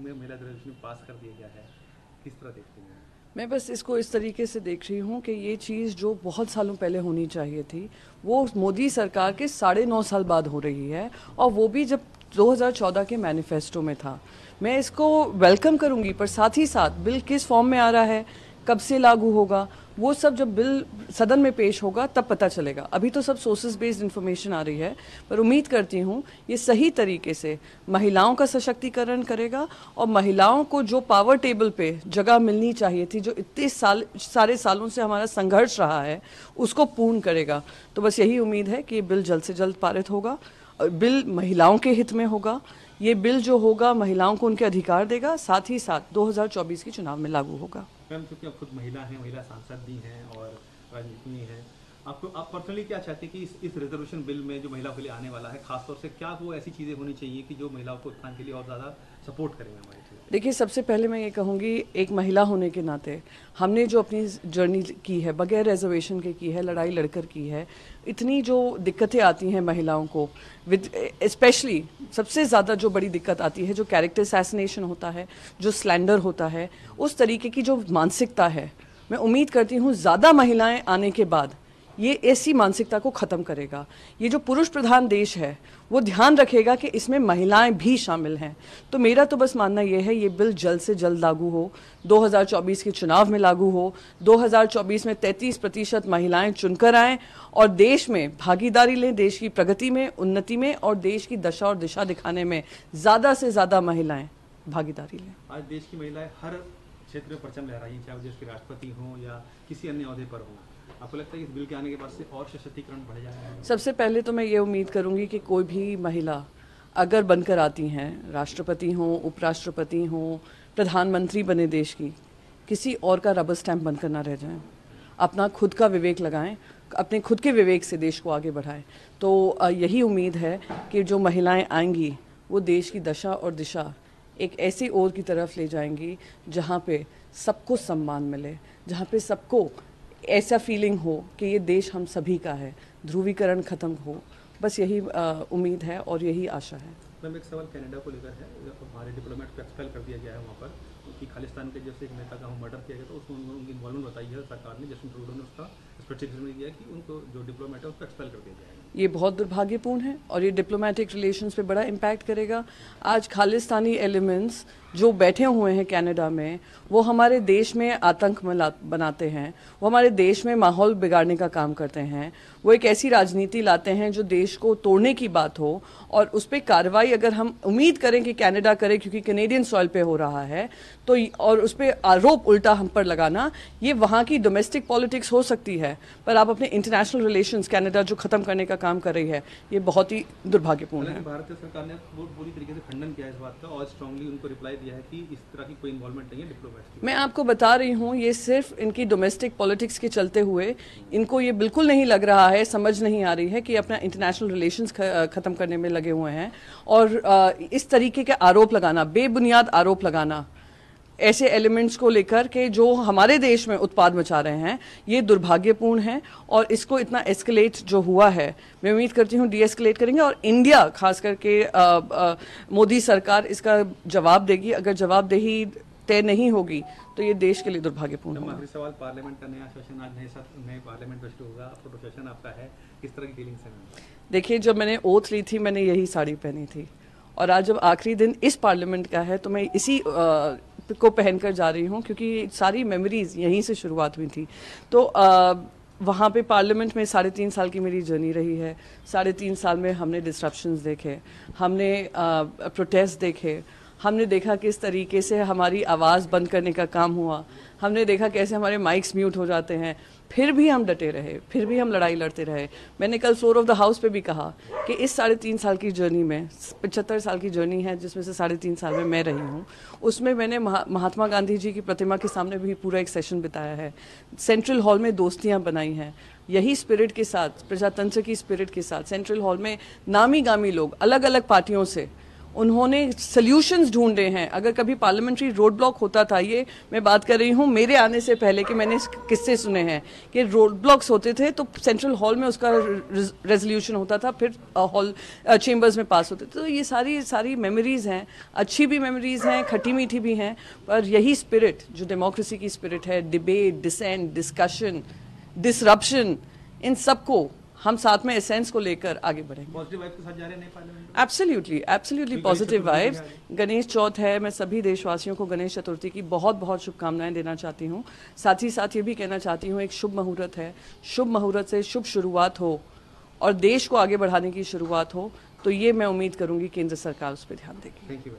में महिला रिजर्वेशन पास कर दिया गया है, किस तरह देखते हैं? मैं बस इसको इस तरीके से देख रही हूँ कि ये चीज़ जो बहुत सालों पहले होनी चाहिए थी वो मोदी सरकार के 9.5 साल बाद हो रही है, और वो भी जब 2014 के मैनिफेस्टो में था। मैं इसको वेलकम करूँगी, पर साथ ही साथ बिल किस फॉर्म में आ रहा है, कब से लागू होगा, वो सब जब बिल सदन में पेश होगा तब पता चलेगा। अभी तो सब सोर्सेज बेस्ड इंफॉर्मेशन आ रही है, पर उम्मीद करती हूँ ये सही तरीके से महिलाओं का सशक्तिकरण करेगा और महिलाओं को जो पावर टेबल पे जगह मिलनी चाहिए थी, जो इतने सारे सालों से हमारा संघर्ष रहा है, उसको पूर्ण करेगा। तो बस यही उम्मीद है कि ये बिल जल्द से जल्द पारित होगा। बिल महिलाओं के हित में होगा। ये बिल जो होगा महिलाओं को उनके अधिकार देगा, साथ ही साथ 2024 के चुनाव में लागू होगा। मैम, चूँकि आप खुद महिला हैं, महिला सांसद भी हैं और राजनीति में हैं, आप पर्सनली क्या चाहते हैं कि इस रिजर्वेशन बिल में जो महिलाओं के लिए आने वाला है, खासतौर से क्या वो ऐसी चीज़ें होनी चाहिए कि जो महिलाओं को उत्थान के लिए और ज़्यादा सपोर्ट करेंगे हमारे? देखिए, सबसे पहले मैं ये कहूँगी, एक महिला होने के नाते हमने जो अपनी जर्नी की है बगैर रिजर्वेशन के की है, लड़ाई लड़कर की है, इतनी जो दिक्कतें आती हैं महिलाओं को, विद स्पेशली सबसे ज़्यादा जो बड़ी दिक्कत आती है, जो कैरेक्टर असैसिनेशन होता है, जो स्लैंडर होता है, उस तरीके की जो मानसिकता है, मैं उम्मीद करती हूँ ज़्यादा महिलाएं आने के बाद ये ऐसी मानसिकता को ख़त्म करेगा। ये जो पुरुष प्रधान देश है वो ध्यान रखेगा कि इसमें महिलाएं भी शामिल हैं। तो मेरा तो बस मानना ये है, ये बिल जल्द से जल्द लागू हो, 2024 के चुनाव में लागू हो, 2024 में 33% महिलाएं चुनकर आएँ और देश में भागीदारी लें, देश की प्रगति में, उन्नति में और देश की दशा और दिशा दिखाने में ज़्यादा से ज़्यादा महिलाएं भागीदारी लें। आज देश की महिलाएं हर क्षेत्र में परचम लहराई हैं, चाहे वो देश के राष्ट्रपति हों या किसी अन्य अहदे पर हों। आपको लगता है कि इस बिल के आने के बाद से और सशक्तिकरण बढ़ जाएगा? सबसे पहले तो मैं ये उम्मीद करूंगी कि कोई भी महिला अगर बनकर आती हैं, राष्ट्रपति हों, उपराष्ट्रपति हों, प्रधानमंत्री बने देश की, किसी और का रबर स्टैंप बनकर ना रह जाएं। अपना खुद का विवेक लगाएं, अपने खुद के विवेक से देश को आगे बढ़ाएं। तो यही उम्मीद है कि जो महिलाएं आएंगी वो देश की दशा और दिशा एक ऐसी ओर की तरफ ले जाएंगी जहाँ पे सबको सम्मान मिले, जहाँ पे सबको ऐसा फीलिंग हो कि ये देश हम सभी का है, ध्रुवीकरण खत्म हो। बस यही उम्मीद है और यही आशा है। मैम, एक सवाल कनाडा को लेकर है। हमारे डिप्लोमेट को एक्सपेल कर दिया गया है वहाँ पर, कि खालिस्तान के जैसे एक नेता का मर्डर किया गया, तो उसमें उनकी इन्वॉल्वमेंट बताई है सरकार ने। जस्टिन ट्रूडो ने उसका स्पष्टीकरण दिया कि उनको जो डिप्लोमेट है उसको एक्सपेल कर दिया जाएगा। ये बहुत दुर्भाग्यपूर्ण है और ये डिप्लोमेटिक रिलेशंस पे बड़ा इम्पैक्ट करेगा। आज खालिस्तानी एलिमेंट्स जो बैठे हुए हैं कनाडा में, वो हमारे देश में आतंक बनाते हैं, वो हमारे देश में माहौल बिगाड़ने का काम करते हैं, वो एक ऐसी राजनीति लाते हैं जो देश को तोड़ने की बात हो, और उस पर कार्रवाई अगर हम उम्मीद करें कि कनाडा करे क्योंकि कैनेडियन सॉइल पे हो रहा है, तो और उस पर आरोप उल्टा हम पर लगाना, ये वहाँ की डोमेस्टिक पॉलिटिक्स हो सकती है, पर आप अपने इंटरनेशनल रिलेशंस कनाडा जो खत्म करने का काम कर रही है, ये बहुत ही दुर्भाग्यपूर्ण है। भारतीय सरकार ने पूरी तरीके से खंडन किया है इस बात का और स्ट्रांगली उनको रिप्लाई दिया है कि इस तरह की कोई इन्वॉल्वमेंट नहीं है डिप्लोमेट्स की। मैं आपको बता रही हूँ, ये सिर्फ इनकी डोमेस्टिक पॉलिटिक्स के चलते हुए इनको ये बिल्कुल नहीं लग रहा है, समझ नहीं आ रही है कि अपना इंटरनेशनल रिलेशंस खत्म करने में लगे हुए हैं। और इस तरीके के आरोप लगाना, बेबुनियाद आरोप लगाना ऐसे एलिमेंट्स को लेकर के जो हमारे देश में उत्पाद मचा रहे हैं, ये दुर्भाग्यपूर्ण है। और इसको इतना एस्केलेट जो हुआ है, मैं उम्मीद करती हूँ डी एस्केलेट करेंगे और इंडिया खास करके मोदी सरकार इसका जवाब देगी। अगर जवाबदेही तय नहीं होगी तो ये देश के लिए दुर्भाग्यपूर्ण होगा। आखिरी सवाल, पार्लियामेंट का नया सेशन आज नए पार्लियामेंट में शुरू होगा, फोटो सेशन आपका है, किस तरह की फीलिंग्स हैं? देखिए, जब मैंने ओथ ली थी मैंने यही साड़ी पहनी थी, और आज जब आखिरी दिन इस पार्लियामेंट का है तो मैं इसी को पहनकर जा रही हूँ, क्योंकि सारी मेमोरीज यहीं से शुरुआत हुई थी। तो वहाँ पे पार्लियामेंट में 3.5 साल की मेरी जर्नी रही है। 3.5 साल में हमने डिस्ट्रप्शंस देखे, हमने प्रोटेस्ट देखे, हमने देखा किस तरीके से हमारी आवाज़ बंद करने का काम हुआ, हमने देखा कैसे हमारे माइक्स म्यूट हो जाते हैं, फिर भी हम डटे रहे, फिर भी हम लड़ाई लड़ते रहे। मैंने कल फ्लोर ऑफ द हाउस पे भी कहा कि इस 3.5 साल की जर्नी में 75 साल की जर्नी है, जिसमें से 3.5 साल में मैं रही हूँ, उसमें मैंने महात्मा गांधी जी की प्रतिमा के सामने भी पूरा एक सेशन बिताया है, सेंट्रल हॉल में दोस्तियाँ बनाई हैं। यही स्पिरिट के साथ, प्रजातंत्र की स्पिरिट के साथ सेंट्रल हॉल में नामी गामी लोग अलग अलग पार्टियों से, उन्होंने सॉल्यूशंस ढूंढे हैं। अगर कभी पार्लियामेंट्री रोड ब्लॉक होता था, ये मैं बात कर रही हूँ मेरे आने से पहले कि मैंने किस्से सुने हैं कि रोड ब्लॉक्स होते थे तो सेंट्रल हॉल में उसका रेजोल्यूशन होता था, फिर हॉल चेंबर्स में पास होते थे। तो ये सारी मेमोरीज हैं, अच्छी भी मेमोरीज हैं, खट्टी मीठी भी हैं, पर यही स्पिरिट जो डेमोक्रेसी की स्पिरिट है, डिबेट, डिसेंट, डिस्कशन, डिसरप्शन, इन सबको हम साथ में एसेंस को लेकर आगे बढ़ेंगे। पॉजिटिव वाइब के साथ जा रहे हैं नए पार्लियामेंट में? Absolutely positive vibes. Ganesh Chauth है, मैं सभी देशवासियों को गणेश चतुर्थी की बहुत बहुत शुभकामनाएं देना चाहती हूँ। साथ ही साथ ये भी कहना चाहती हूँ, एक शुभ मुहूर्त है, शुभ मुहूर्त से शुभ शुरुआत हो और देश को आगे बढ़ाने की शुरुआत हो, तो ये मैं उम्मीद करूंगी केंद्र सरकार उस पर ध्यान देगी। Thank you.